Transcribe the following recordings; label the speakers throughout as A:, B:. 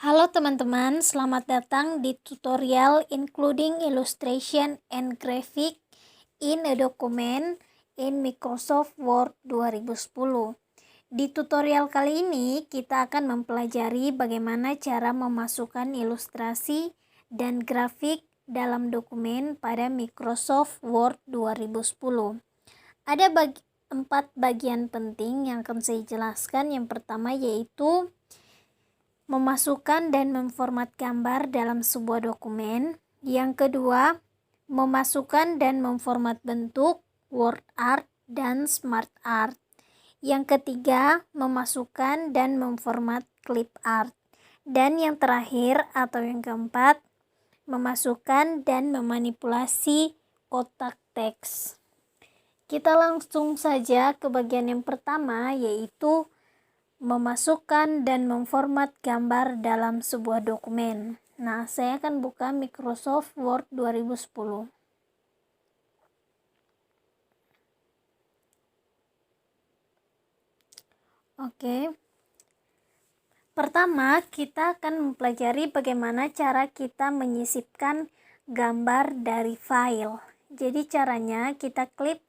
A: Halo teman-teman, selamat datang di tutorial including illustration and graphic in a document in Microsoft Word 2010. Di tutorial kali ini kita akan mempelajari bagaimana cara memasukkan ilustrasi dan grafik dalam dokumen pada Microsoft Word 2010. Ada 4 bagian penting yang akan saya jelaskan. Yang pertama yaitu memasukkan dan memformat gambar dalam sebuah dokumen. Yang kedua, memasukkan dan memformat bentuk, word art, dan smart art. Yang ketiga, memasukkan dan memformat clip art. Dan yang terakhir atau yang keempat, memasukkan dan memanipulasi kotak teks. Kita langsung saja ke bagian yang pertama, yaitu memasukkan dan memformat gambar dalam sebuah dokumen. Nah, saya akan buka Microsoft Word 2010. Oke. Pertama, kita akan mempelajari bagaimana cara kita menyisipkan gambar dari file. Jadi caranya kita klik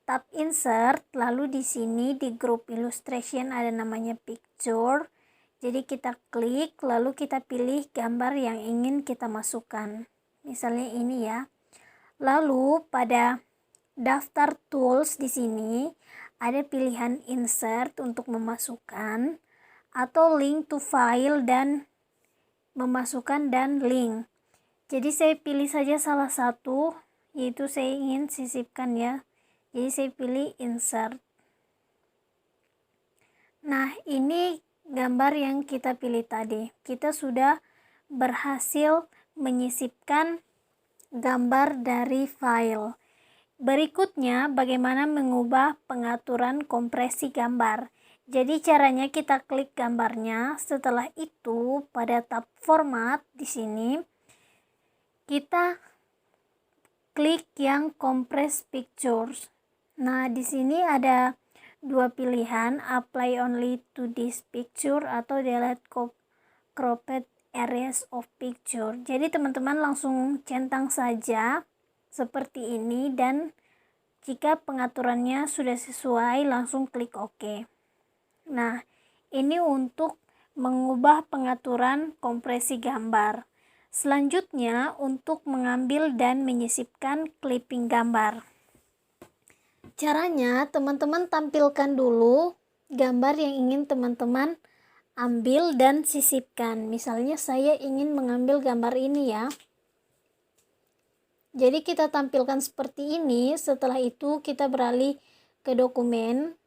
A: tab insert, lalu di sini di group illustration ada namanya picture. Jadi kita klik, lalu kita pilih gambar yang ingin kita masukkan. Misalnya ini ya. Lalu pada daftar tools di sini ada pilihan insert untuk memasukkan atau link to file dan memasukkan dan link. Jadi saya pilih saja salah satu, yaitu saya ingin sisipkan ya. Jadi saya pilih insert. Nah, ini gambar yang kita pilih tadi. Kita sudah berhasil menyisipkan gambar dari file. Berikutnya, bagaimana mengubah pengaturan kompresi gambar. Jadi caranya kita klik gambarnya. Setelah itu, pada tab format di sini kita klik yang compress pictures. Nah, di sini ada dua pilihan, apply only to this picture atau delete cropped areas of picture. Jadi teman-teman langsung centang saja seperti ini, dan jika pengaturannya sudah sesuai langsung klik OK. Nah, ini untuk mengubah pengaturan kompresi gambar. Selanjutnya untuk mengambil dan menyisipkan clipping gambar. Caranya, teman-teman tampilkan dulu gambar yang ingin teman-teman ambil dan sisipkan. Misalnya saya ingin mengambil gambar ini ya. Jadi kita tampilkan seperti ini. Setelah itu kita beralih ke dokumen.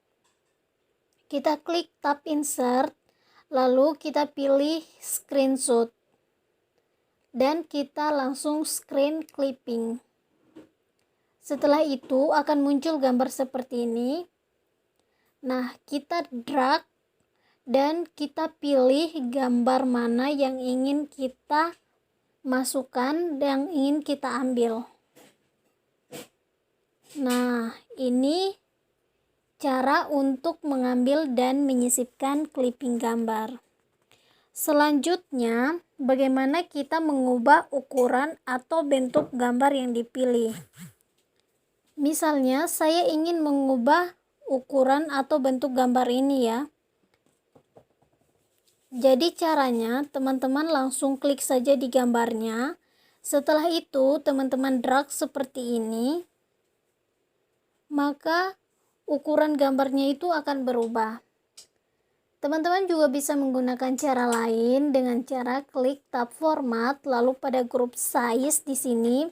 A: Kita klik tab insert, lalu kita pilih screenshot. Dan kita langsung screen clipping. Setelah itu akan muncul gambar seperti ini. Nah, kita drag dan kita pilih gambar mana yang ingin kita masukkan dan ingin kita ambil. Nah, ini cara untuk mengambil dan menyisipkan clipping gambar. Selanjutnya, bagaimana kita mengubah ukuran atau bentuk gambar yang dipilih. Misalnya saya ingin mengubah ukuran atau bentuk gambar ini ya. Jadi caranya teman-teman langsung klik saja di gambarnya. Setelah itu teman-teman drag seperti ini. Maka ukuran gambarnya itu akan berubah. Teman-teman juga bisa menggunakan cara lain dengan cara klik tab format, lalu pada group size di sini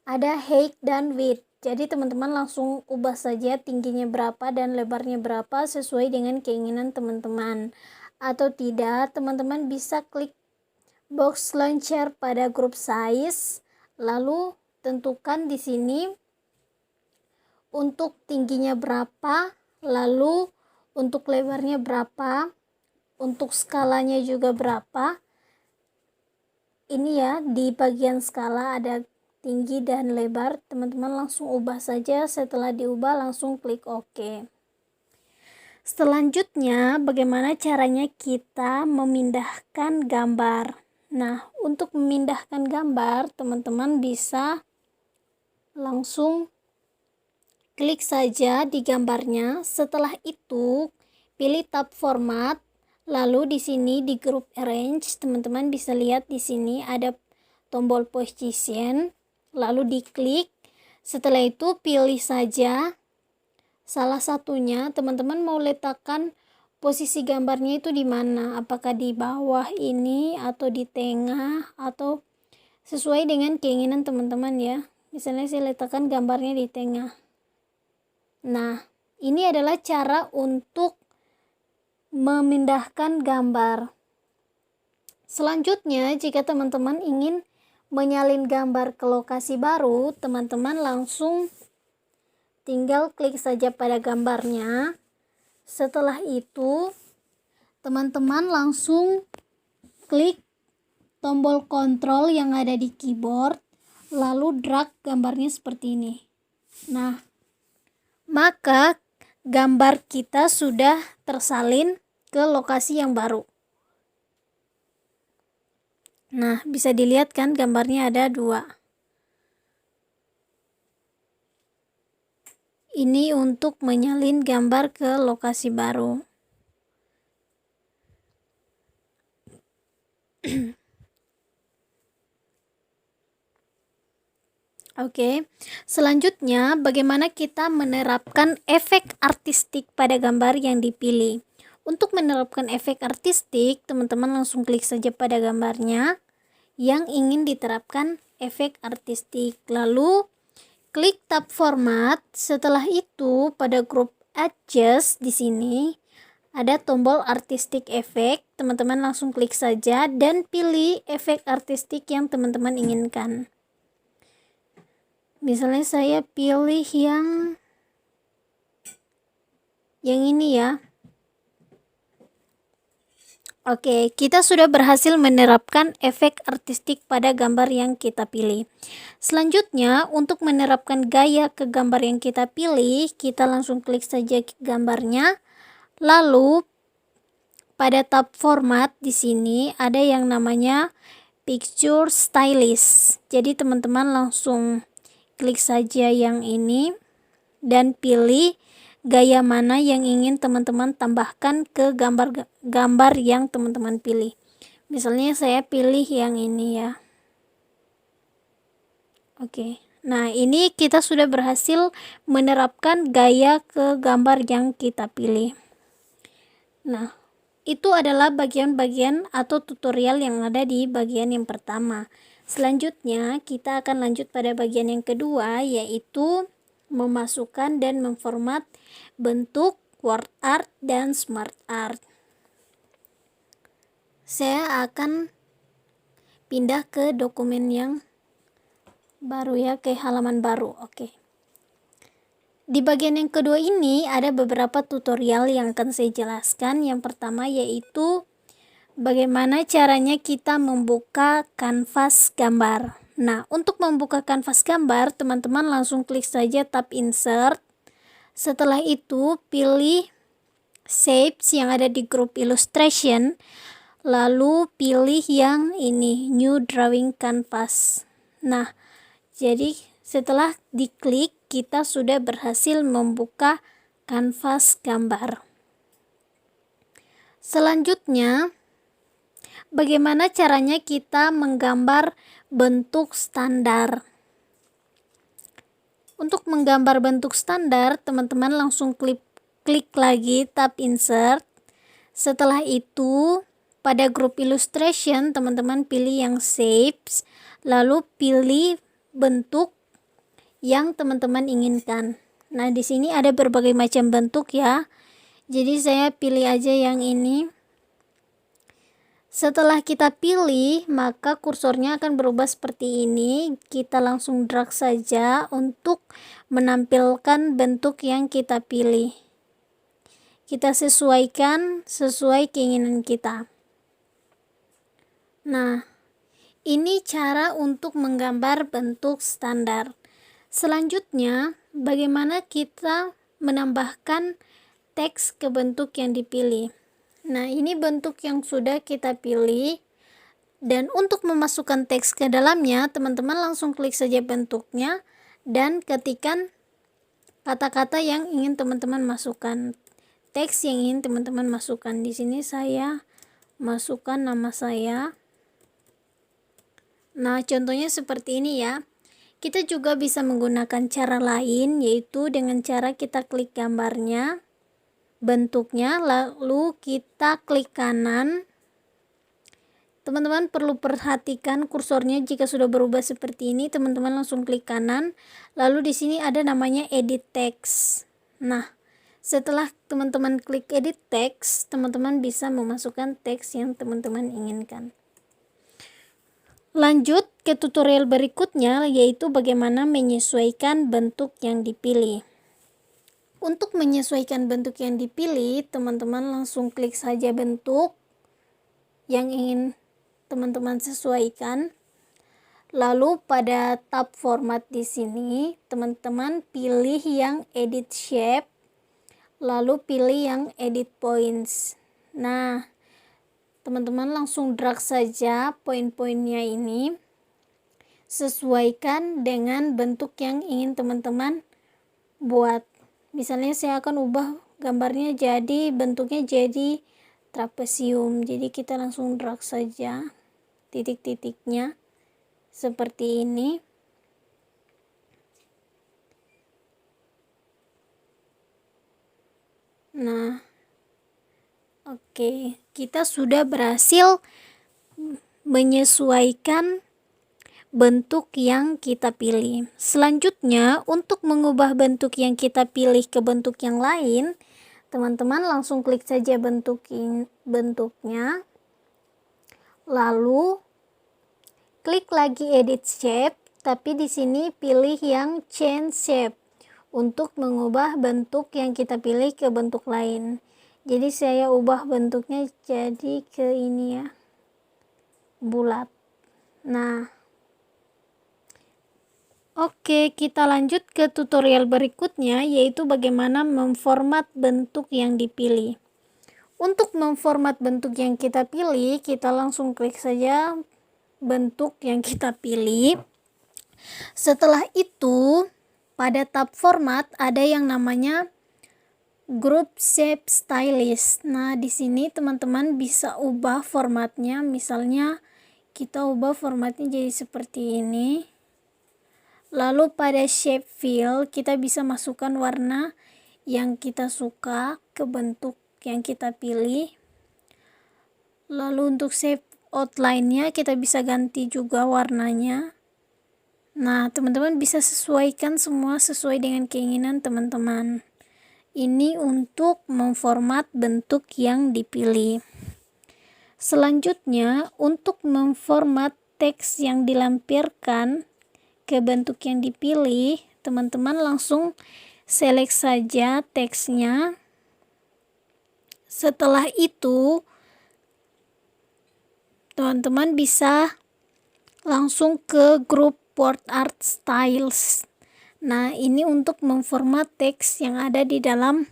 A: ada height dan width. Jadi teman-teman langsung ubah saja tingginya berapa dan lebarnya berapa sesuai dengan keinginan teman-teman. Atau tidak, teman-teman bisa klik box launcher pada group size, lalu tentukan di sini untuk tingginya berapa, lalu untuk lebarnya berapa, untuk skalanya juga berapa. Ini ya, di bagian skala ada tinggi dan lebar, teman-teman langsung ubah saja. Setelah diubah langsung klik OK. Selanjutnya, bagaimana caranya kita memindahkan gambar. Nah, untuk memindahkan gambar, teman-teman bisa langsung klik saja di gambarnya. Setelah itu, pilih tab format. Lalu di sini di group arrange, teman-teman bisa lihat di sini ada tombol position. Lalu diklik. Setelah itu pilih saja salah satunya. Teman-teman mau letakkan posisi gambarnya itu di mana? Apakah di bawah ini atau di tengah, atau sesuai dengan keinginan teman-teman ya. Misalnya saya letakkan gambarnya di tengah. Nah, ini adalah cara untuk memindahkan gambar. Selanjutnya, jika teman-teman ingin menyalin gambar ke lokasi baru, teman-teman langsung tinggal klik saja pada gambarnya. Setelah itu, teman-teman langsung klik tombol kontrol yang ada di keyboard, lalu drag gambarnya seperti ini. Nah, maka gambar kita sudah tersalin ke lokasi yang baru. Nah, bisa dilihat kan gambarnya ada 2. Ini untuk menyalin gambar ke lokasi baru. Oke, selanjutnya bagaimana kita menerapkan efek artistik pada gambar yang dipilih. Untuk menerapkan efek artistik, teman-teman langsung klik saja pada gambarnya yang ingin diterapkan efek artistik. Lalu klik tab format. Setelah itu pada grup adjust di sini ada tombol artistic effect. Teman-teman langsung klik saja dan pilih efek artistik yang teman-teman inginkan. Misalnya saya pilih yang ini ya. Oke, kita sudah berhasil menerapkan efek artistik pada gambar yang kita pilih. Selanjutnya, untuk menerapkan gaya ke gambar yang kita pilih, kita langsung klik saja gambarnya. Lalu pada tab format di sini ada yang namanya picture stylist. Jadi teman-teman langsung klik saja yang ini dan pilih gaya mana yang ingin teman-teman tambahkan ke gambar yang teman-teman pilih. Misalnya saya pilih yang ini ya. Oke. Nah, ini kita sudah berhasil menerapkan gaya ke gambar yang kita pilih. Nah, itu adalah bagian-bagian atau tutorial yang ada di bagian yang pertama. Selanjutnya, kita akan lanjut pada bagian yang kedua, yaitu memasukkan dan memformat bentuk word art dan smart art. Saya akan pindah ke dokumen yang baru ya, ke halaman baru. Oke. Di bagian yang kedua ini ada beberapa tutorial yang akan saya jelaskan. Yang pertama yaitu bagaimana caranya kita membuka kanvas gambar. Nah, untuk membuka kanvas gambar, teman-teman langsung klik saja tab insert. Setelah itu, pilih shapes yang ada di grup illustration. Lalu pilih yang ini, new drawing canvas. Nah, jadi setelah diklik, kita sudah berhasil membuka kanvas gambar. Selanjutnya, bagaimana caranya kita menggambar bentuk standar. Untuk menggambar bentuk standar, teman-teman langsung klik lagi tab insert. Setelah itu, pada grup illustration, teman-teman pilih yang shapes, lalu pilih bentuk yang teman-teman inginkan. Nah, di sini ada berbagai macam bentuk ya. Jadi saya pilih aja yang ini. Setelah kita pilih, maka kursornya akan berubah seperti ini. Kita langsung drag saja untuk menampilkan bentuk yang kita pilih. Kita sesuaikan sesuai keinginan kita. Nah, ini cara untuk menggambar bentuk standar. Selanjutnya, bagaimana kita menambahkan teks ke bentuk yang dipilih. Nah, ini bentuk yang sudah kita pilih. Dan untuk memasukkan teks ke dalamnya, teman-teman langsung klik saja bentuknya dan ketikkan kata-kata yang ingin teman-teman masukkan. Teks yang ingin teman-teman masukkan. Di sini saya masukkan nama saya. Nah, contohnya seperti ini ya. Kita juga bisa menggunakan cara lain, yaitu dengan cara kita klik gambarnya, bentuknya, lalu kita klik kanan. Teman-teman perlu perhatikan kursornya, jika sudah berubah seperti ini, teman-teman langsung klik kanan. Lalu di sini ada namanya edit text. Nah, setelah teman-teman klik edit text, teman-teman bisa memasukkan teks yang teman-teman inginkan. Lanjut ke tutorial berikutnya, yaitu bagaimana menyesuaikan bentuk yang dipilih. Untuk menyesuaikan bentuk yang dipilih, teman-teman langsung klik saja bentuk yang ingin teman-teman sesuaikan. Lalu pada tab format di sini, teman-teman pilih yang edit shape, lalu pilih yang edit points. Nah, teman-teman langsung drag saja poin-poinnya ini, sesuaikan dengan bentuk yang ingin teman-teman buat. Misalnya saya akan ubah gambarnya jadi bentuknya jadi trapesium, jadi kita langsung drag saja titik-titiknya seperti ini. Nah, oke, kita sudah berhasil menyesuaikan bentuk yang kita pilih. Selanjutnya, untuk mengubah bentuk yang kita pilih ke bentuk yang lain, teman-teman langsung klik saja bentuknya. Lalu klik lagi edit shape, tapi di sini pilih yang change shape untuk mengubah bentuk yang kita pilih ke bentuk lain. Jadi saya ubah bentuknya jadi ke ini ya, bulat. Nah, oke, kita lanjut ke tutorial berikutnya, yaitu bagaimana memformat bentuk yang dipilih. Untuk memformat bentuk yang kita pilih, kita langsung klik saja bentuk yang kita pilih. Setelah itu, pada tab format ada yang namanya group shape stylist. Nah, di sini teman-teman bisa ubah formatnya. Misalnya kita ubah formatnya jadi seperti ini. Lalu pada shape fill kita bisa masukkan warna yang kita suka ke bentuk yang kita pilih. Lalu untuk shape outline-nya kita bisa ganti juga warnanya. Nah, teman-teman bisa sesuaikan semua sesuai dengan keinginan teman-teman. Ini untuk memformat bentuk yang dipilih. Selanjutnya, untuk memformat teks yang dilampirkan ke bentuk yang dipilih, teman-teman langsung select saja teksnya. Setelah itu, teman-teman bisa langsung ke grup Word Art Styles. Nah, ini untuk memformat teks yang ada di dalam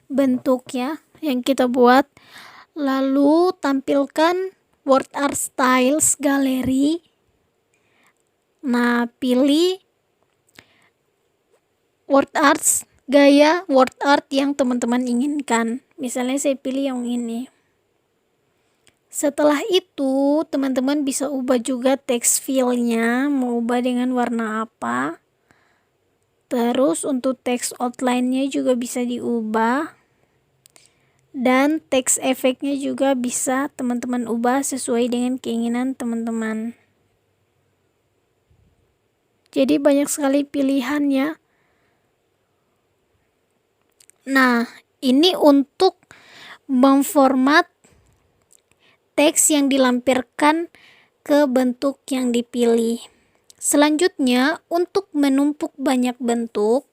A: bentuk ya, yang kita buat. Lalu tampilkan Word Art Styles Gallery. Nah, pilih Word Arts, gaya Word Art yang teman-teman inginkan. Misalnya saya pilih yang ini. Setelah itu, teman-teman bisa ubah juga text fill-nya, mau ubah dengan warna apa. Terus untuk text outline-nya juga bisa diubah. Dan text efeknya juga bisa teman-teman ubah sesuai dengan keinginan teman-teman. Jadi banyak sekali pilihan ya. Nah, ini untuk memformat teks yang dilampirkan ke bentuk yang dipilih. Selanjutnya, untuk menumpuk banyak bentuk,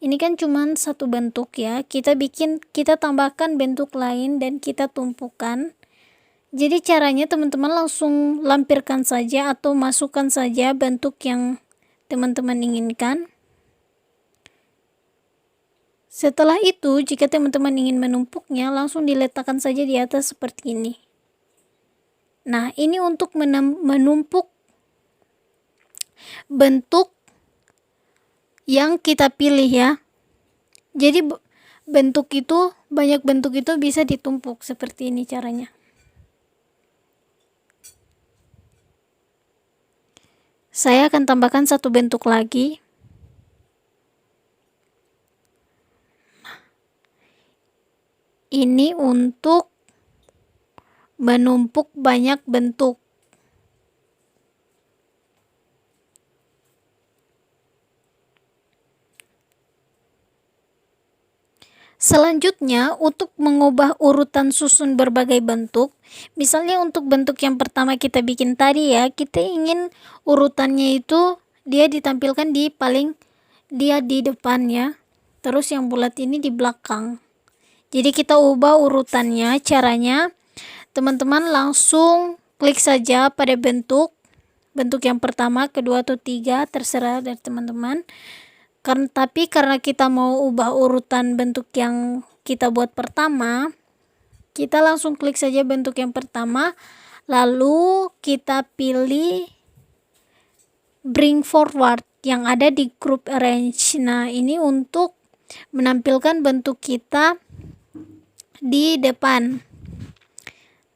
A: ini kan cuma satu bentuk ya. Kita tambahkan bentuk lain dan kita tumpukan. Jadi caranya teman-teman langsung lampirkan saja atau masukkan saja bentuk yang teman-teman inginkan. Setelah itu, jika teman-teman ingin menumpuknya, langsung diletakkan saja di atas seperti ini. Nah, ini untuk menumpuk bentuk yang kita pilih ya. Jadi banyak bentuk itu bisa ditumpuk seperti ini caranya. Saya akan tambahkan satu bentuk lagi. Ini untuk menumpuk banyak bentuk. Selanjutnya, untuk mengubah urutan susun berbagai bentuk, misalnya untuk bentuk yang pertama kita bikin tadi ya, kita ingin urutannya itu dia ditampilkan di depan ya, terus yang bulat ini di belakang. Jadi kita ubah urutannya. Caranya, teman-teman langsung klik saja pada bentuk yang pertama, kedua atau tiga, terserah dari teman-teman. Tapi karena kita mau ubah urutan bentuk yang kita buat pertama, kita langsung klik saja bentuk yang pertama, lalu kita pilih bring forward yang ada di group arrange. Nah, ini untuk menampilkan bentuk kita di depan.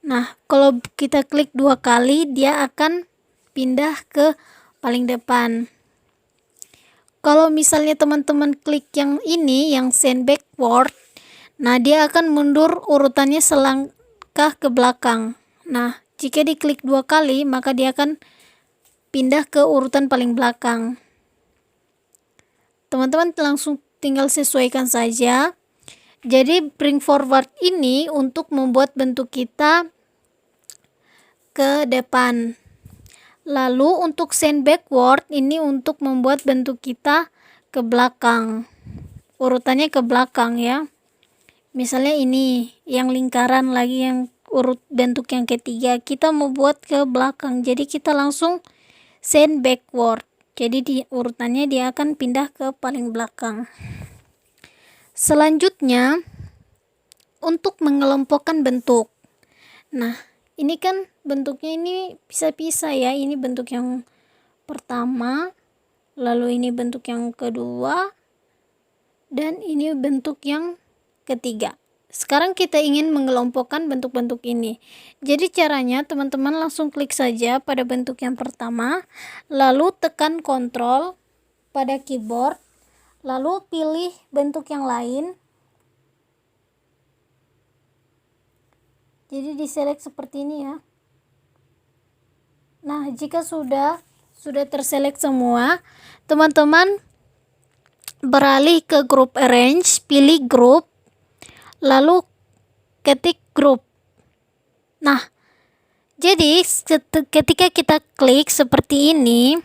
A: Nah, kalau kita klik 2 kali, dia akan pindah ke paling depan. Kalau misalnya teman-teman klik yang ini, yang send backward, nah dia akan mundur urutannya selangkah ke belakang. Nah, jika diklik 2 kali, maka dia akan pindah ke urutan paling belakang. Teman-teman langsung tinggal sesuaikan saja. Jadi bring forward ini untuk membuat bentuk kita ke depan. Lalu untuk send backward ini untuk membuat bentuk kita ke belakang. Urutannya ke belakang ya. Misalnya ini yang lingkaran lagi, yang urut bentuk yang ketiga, kita mau buat ke belakang. Jadi kita langsung send backward. Jadi urutannya dia akan pindah ke paling belakang. Selanjutnya, untuk mengelompokkan bentuk. Nah, ini kan bentuknya ini pisah-pisah ya. Ini bentuk yang pertama, lalu ini bentuk yang kedua, dan ini bentuk yang ketiga. Sekarang kita ingin mengelompokkan bentuk-bentuk ini. Jadi caranya teman-teman langsung klik saja pada bentuk yang pertama, lalu tekan Ctrl pada keyboard, lalu pilih bentuk yang lain. Jadi diselect seperti ini ya. Nah, jika sudah terselect semua, teman-teman beralih ke group arrange, pilih group, lalu ketik group. Nah, jadi ketika kita klik seperti ini,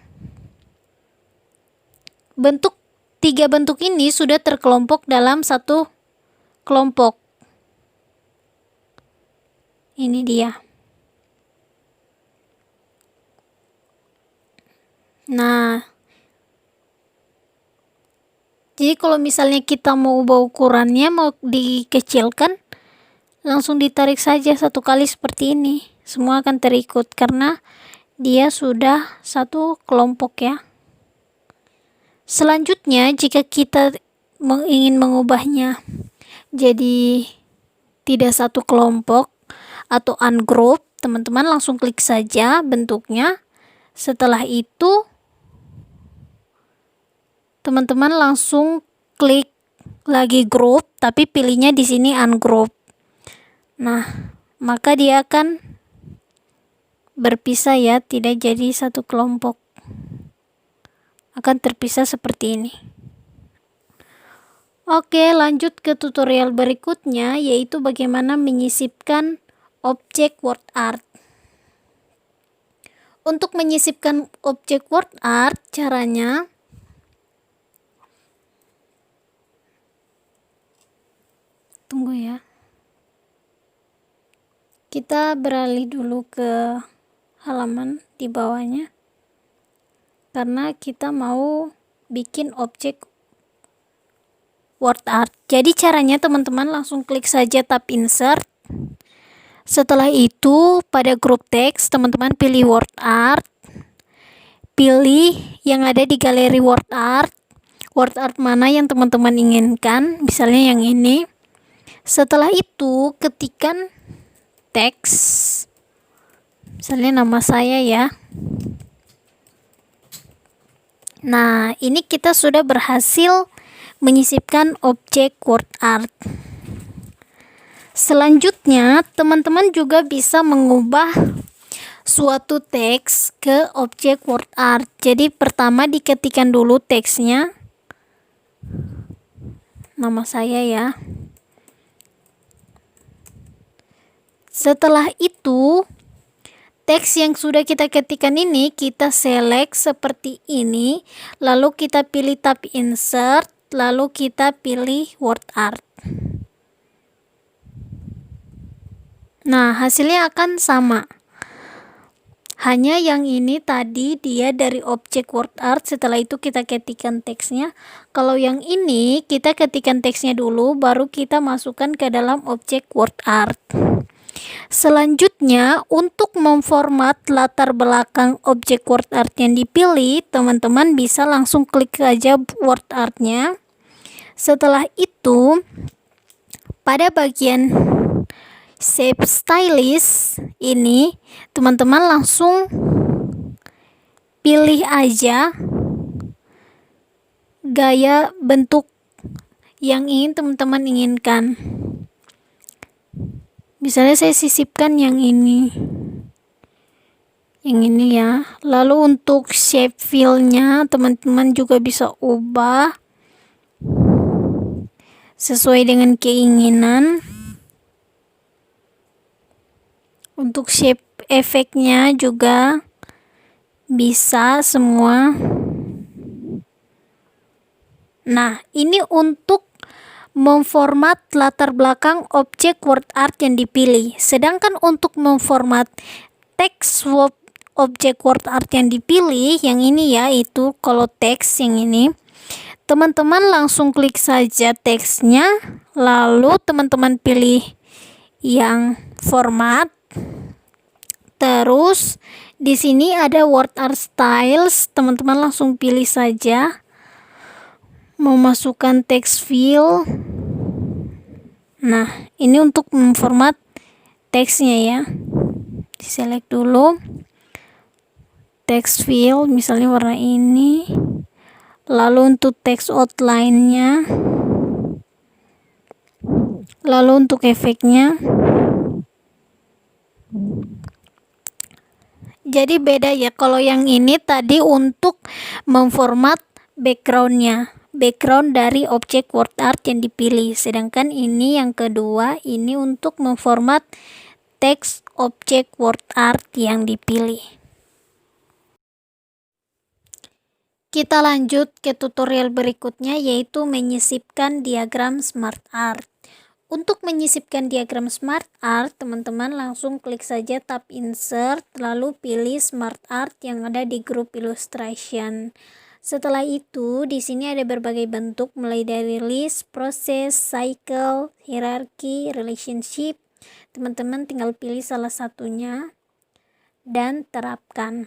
A: tiga bentuk ini sudah terkelompok dalam satu kelompok. Ini dia. Nah, jadi kalau misalnya kita mau ubah ukurannya, mau dikecilkan, langsung ditarik saja satu kali seperti ini. Semua akan terikut karena dia sudah satu kelompok ya. Selanjutnya, jika kita ingin mengubahnya jadi tidak satu kelompok atau ungroup, teman-teman langsung klik saja bentuknya. Setelah itu, teman-teman langsung klik lagi group, tapi pilihnya di sini ungroup. Nah, maka dia akan berpisah ya, tidak jadi satu kelompok. Akan terpisah seperti ini. Oke, lanjut ke tutorial berikutnya, yaitu bagaimana menyisipkan objek word art. Untuk menyisipkan objek word art, caranya tunggu ya. Kita beralih dulu ke halaman di bawahnya. Karena kita mau bikin objek word art. Jadi caranya teman-teman langsung klik saja tab insert. Setelah itu pada grup teks teman-teman pilih word art. Pilih yang ada di galeri word art. Word art mana yang teman-teman inginkan, misalnya yang ini. Setelah itu ketikkan teks, misalnya nama saya ya. Nah, ini kita sudah berhasil menyisipkan objek word art. Selanjutnya, teman-teman juga bisa mengubah suatu teks ke objek word art. Jadi pertama diketikkan dulu teksnya, nama saya ya. Setelah itu teks yang sudah kita ketikkan ini kita select seperti ini, lalu kita pilih tab insert, lalu kita pilih word art. Nah, hasilnya akan sama. Hanya yang ini tadi dia dari objek word art, setelah itu kita ketikkan teksnya. Kalau yang ini kita ketikkan teksnya dulu, baru kita masukkan ke dalam objek word art. Selanjutnya, untuk memformat latar belakang objek word art yang dipilih, teman-teman bisa langsung klik aja word artnya. Setelah itu, pada bagian shape stylist ini, teman-teman langsung pilih aja gaya bentuk yang ingin teman-teman inginkan. Misalnya saya sisipkan yang ini ya. Lalu untuk shape fill-nya teman-teman juga bisa ubah sesuai dengan keinginan. Untuk shape efeknya juga bisa semua. Nah, ini untuk memformat latar belakang objek word art yang dipilih. Sedangkan untuk memformat teks objek word art yang dipilih, yang ini ya, itu kalau teks yang ini, teman-teman langsung klik saja teksnya, lalu teman-teman pilih yang format. Terus di sini ada word art styles, teman-teman langsung pilih saja mau masukkan text fill. Nah, ini untuk memformat teksnya ya. Select dulu text fill, misalnya warna ini. Lalu untuk text outline-nya. Lalu untuk efeknya. Jadi beda ya, kalau yang ini tadi untuk memformat background-nya, background dari objek word art yang dipilih. Sedangkan ini yang kedua, ini untuk memformat teks objek word art yang dipilih. Kita lanjut ke tutorial berikutnya, yaitu menyisipkan diagram smart art. Untuk menyisipkan diagram smart art, teman-teman langsung klik saja tab insert, lalu pilih smart art yang ada di grup illustration. Setelah itu, di sini ada berbagai bentuk mulai dari list, proses, cycle, hierarchy, relationship. Teman-teman tinggal pilih salah satunya dan terapkan.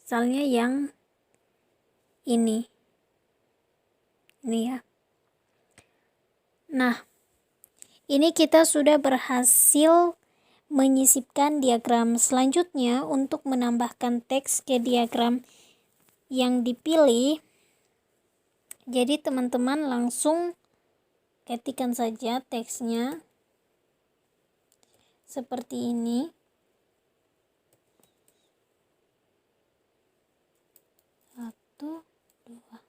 A: Misalnya yang ini ya. Nah, ini kita sudah berhasil menyisipkan diagram. Selanjutnya, untuk menambahkan teks ke diagram yang dipilih, jadi teman-teman langsung ketikkan saja teksnya seperti ini. Satu, dua.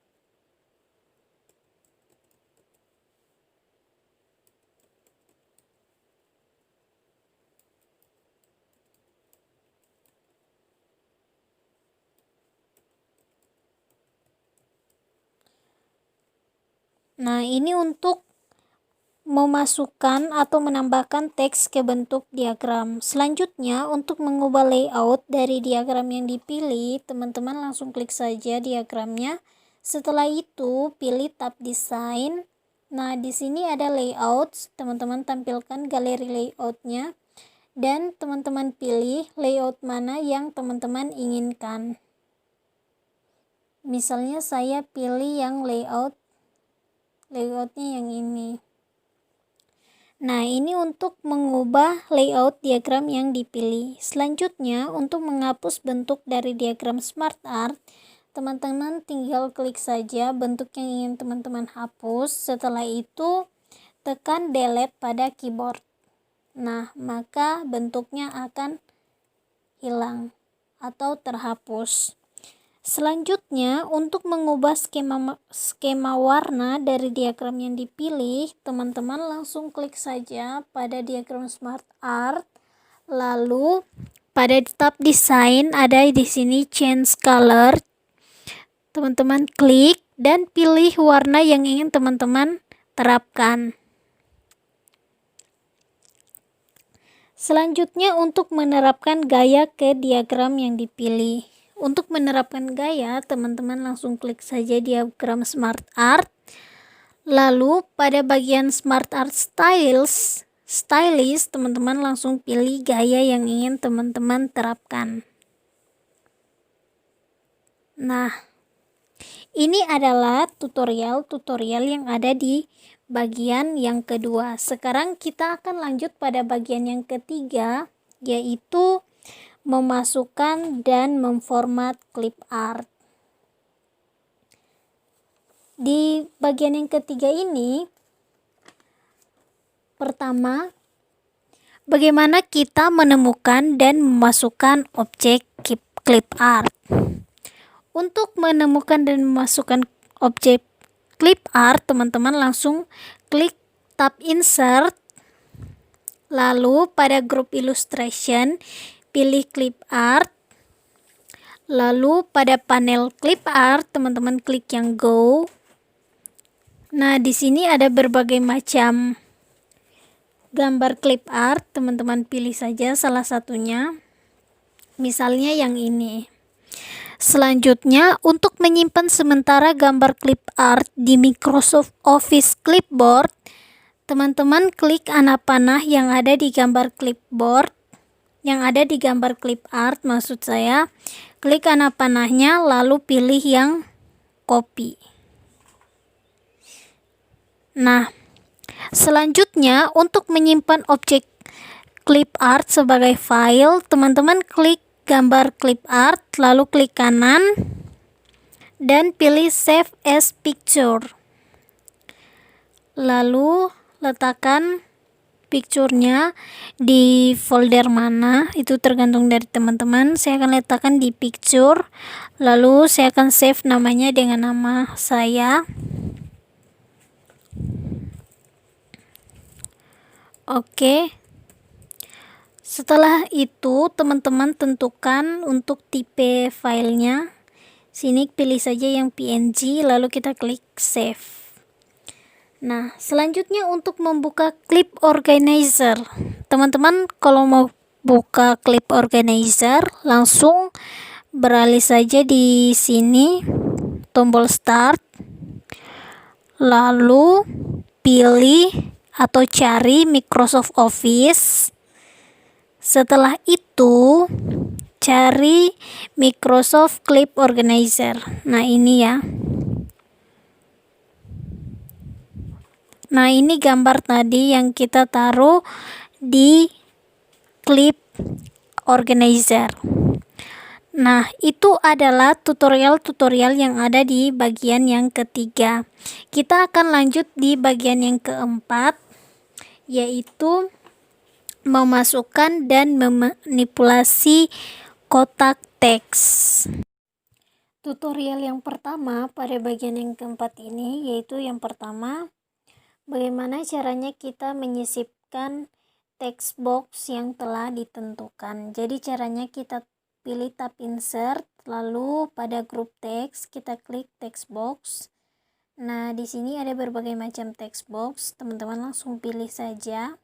A: Nah, ini untuk memasukkan atau menambahkan teks ke bentuk diagram. Selanjutnya, untuk mengubah layout dari diagram yang dipilih, teman-teman langsung klik saja diagramnya. Setelah itu pilih tab desain. Nah, di sini ada layout. Teman-teman tampilkan galeri layoutnya dan teman-teman pilih layout mana yang teman-teman inginkan. Misalnya saya pilih yang layoutnya yang ini. Nah, ini untuk mengubah layout diagram yang dipilih. Selanjutnya, untuk menghapus bentuk dari diagram Smart Art, teman-teman tinggal klik saja bentuk yang ingin teman-teman hapus. Setelah itu, tekan delete pada keyboard. Nah, maka bentuknya akan hilang atau terhapus. Selanjutnya, untuk mengubah skema warna dari diagram yang dipilih, teman-teman langsung klik saja pada diagram Smart Art. Lalu pada tab desain ada di sini change color. Teman-teman klik dan pilih warna yang ingin teman-teman terapkan. Selanjutnya, untuk menerapkan gaya ke diagram yang dipilih. Untuk menerapkan gaya, teman-teman langsung klik saja diagram Smart Art. Lalu pada bagian Smart Art Stylist, teman-teman langsung pilih gaya yang ingin teman-teman terapkan. Nah, ini adalah tutorial yang ada di bagian yang kedua. Sekarang kita akan lanjut pada bagian yang ketiga, yaitu memasukkan dan memformat clip art. Di bagian yang ketiga ini, pertama, bagaimana kita menemukan dan memasukkan objek clip art. Untuk menemukan dan memasukkan objek clip art, teman-teman langsung klik tab insert. Lalu pada group illustration, pilih clip art. Lalu pada panel clip art, teman-teman klik yang go. Nah, di sini ada berbagai macam gambar clip art, teman-teman pilih saja salah satunya. Misalnya yang ini. Selanjutnya, untuk menyimpan sementara gambar clip art di Microsoft Office Clipboard, teman-teman klik anak panah yang ada di gambar clipboard, yang ada di gambar clip art maksud saya. Klik anak panahnya lalu pilih yang copy. Nah, selanjutnya untuk menyimpan objek clip art sebagai file, teman-teman klik gambar clip art, lalu klik kanan dan pilih save as picture. Lalu letakkan picture-nya di folder mana, itu tergantung dari teman-teman. Saya akan letakkan di picture, lalu saya akan save namanya dengan nama saya. Oke. Setelah itu, teman-teman tentukan untuk tipe filenya. Sini pilih saja yang PNG, lalu kita klik save. Nah, selanjutnya untuk membuka clip organizer. Teman-teman kalau mau buka clip organizer, langsung beralih saja di sini, tombol start. Lalu pilih atau cari Microsoft Office. Setelah itu, cari Microsoft Clip Organizer. Nah, ini ya. Nah, ini gambar tadi yang kita taruh di Clip Organizer. Nah, itu adalah tutorial-tutorial yang ada di bagian yang ketiga. Kita akan lanjut di bagian yang keempat, yaitu memasukkan dan memanipulasi kotak teks. Tutorial yang pertama pada bagian yang keempat ini, yaitu yang pertama, bagaimana caranya kita menyisipkan text box yang telah ditentukan. Jadi caranya kita pilih tab insert, lalu pada grup teks kita klik text box. Nah, di sini ada berbagai macam text box, teman-teman langsung pilih saja.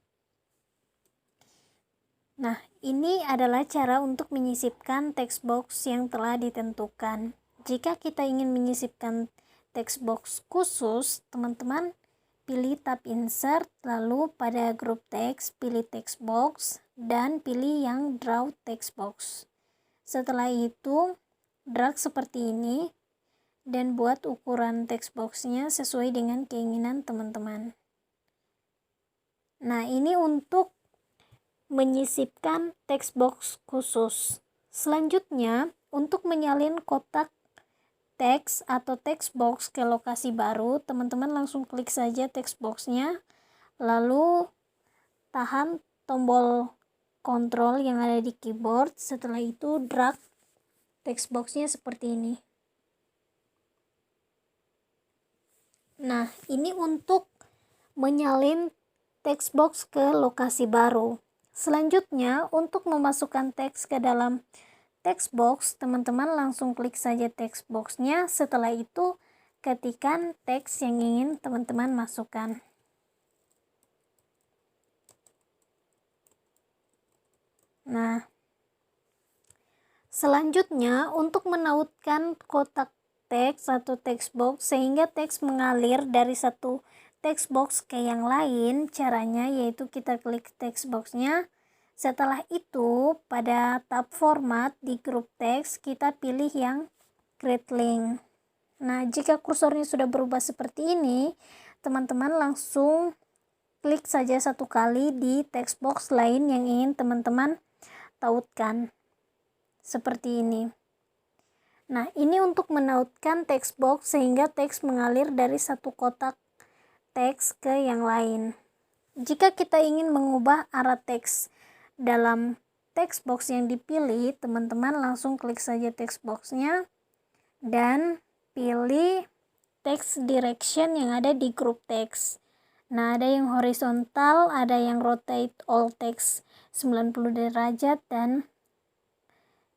A: Nah, ini adalah cara untuk menyisipkan text box yang telah ditentukan. Jika kita ingin menyisipkan text box khusus, teman-teman pilih tab insert, lalu pada grup teks pilih text box dan pilih yang draw text box. Setelah itu drag seperti ini dan buat ukuran text boxnya sesuai dengan keinginan teman-teman. Nah, ini untuk menyisipkan text box khusus. Selanjutnya, untuk menyalin kotak teks atau text box ke lokasi baru, teman-teman langsung klik saja text boxnya, lalu tahan tombol kontrol yang ada di keyboard. Setelah itu drag text boxnya seperti ini. Nah, ini untuk menyalin text box ke lokasi baru. Selanjutnya, untuk memasukkan teks ke dalam text box, teman-teman langsung klik saja text boxnya. Setelah itu, ketikkan teks yang ingin teman-teman masukkan. Nah, selanjutnya untuk menautkan kotak teks atau text box sehingga teks mengalir dari satu text box ke yang lain, caranya yaitu kita klik text boxnya. Setelah itu pada tab format di grup teks kita pilih yang create link. Nah, jika kursornya sudah berubah seperti ini, teman-teman langsung klik saja satu kali di text box lain yang ingin teman-teman tautkan seperti ini. Nah, ini untuk menautkan text box sehingga teks mengalir dari satu kotak teks ke yang lain. Jika kita ingin mengubah arah teks dalam text box yang dipilih, teman-teman langsung klik saja text boxnya dan pilih text direction yang ada di grup teks. Nah, ada yang horizontal, ada yang rotate all text 90 derajat, dan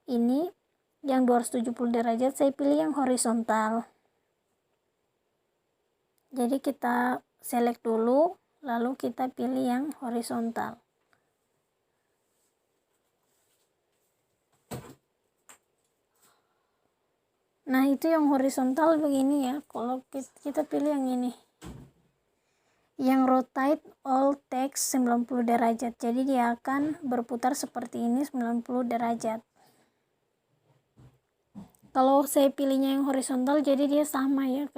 A: ini yang 270 derajat. Saya pilih yang horizontal. Jadi kita select dulu, lalu kita pilih yang horizontal. Nah, itu yang horizontal begini ya. Kalau kita pilih yang ini, yang rotate all text 90 derajat. Jadi dia akan berputar seperti ini 90 derajat. Kalau saya pilihnya yang horizontal, jadi dia sama ya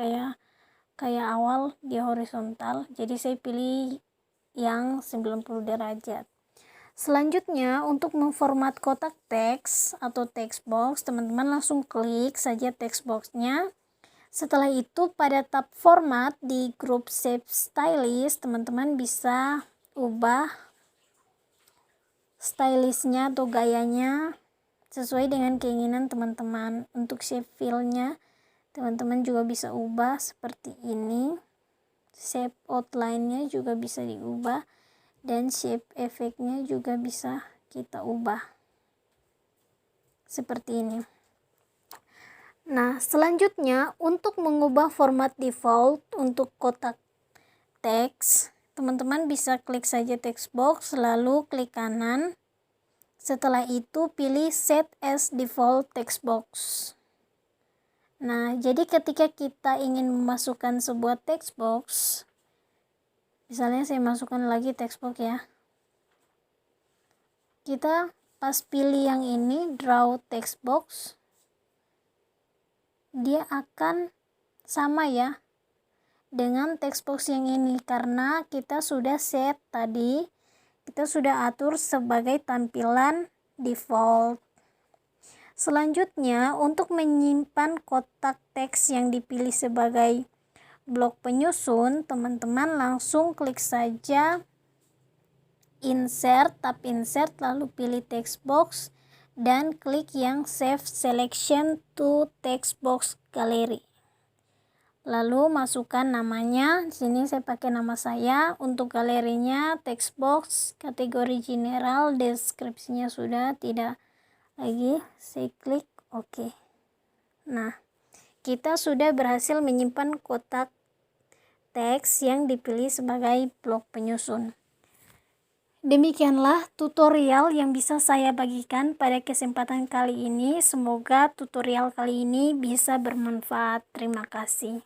A: kayak awal dia horizontal. Jadi saya pilih yang 90 derajat. Selanjutnya, untuk memformat kotak teks atau text box, teman-teman langsung klik saja text boxnya. Setelah itu pada tab format di grup shape stylist, teman-teman bisa ubah stylistnya atau gayanya sesuai dengan keinginan teman-teman. Untuk shape fill-nya teman-teman juga bisa ubah seperti ini. Shape outline-nya juga bisa diubah dan shape efeknya juga bisa kita ubah seperti ini. Nah, selanjutnya untuk mengubah format default untuk kotak teks, teman-teman bisa klik saja text box lalu klik kanan. Setelah itu pilih set as default text box. Nah, jadi ketika kita ingin memasukkan sebuah text box, misalnya saya masukkan lagi text box ya. Kita pas pilih yang ini draw text box, dia akan sama ya dengan text box yang ini karena kita sudah set tadi, kita sudah atur sebagai tampilan default. Selanjutnya, untuk menyimpan kotak teks yang dipilih sebagai blok penyusun, teman-teman langsung klik saja insert, tab insert, lalu pilih text box dan klik yang save selection to text box gallery. Lalu masukkan namanya. Di sini saya pakai nama saya. Untuk galerinya text box, kategori general, deskripsinya sudah tidak lagi. Saya klik OK. Nah, kita sudah berhasil menyimpan kotak teks yang dipilih sebagai blok penyusun. Demikianlah tutorial yang bisa saya bagikan pada kesempatan kali ini. Semoga tutorial kali ini bisa bermanfaat. Terima kasih.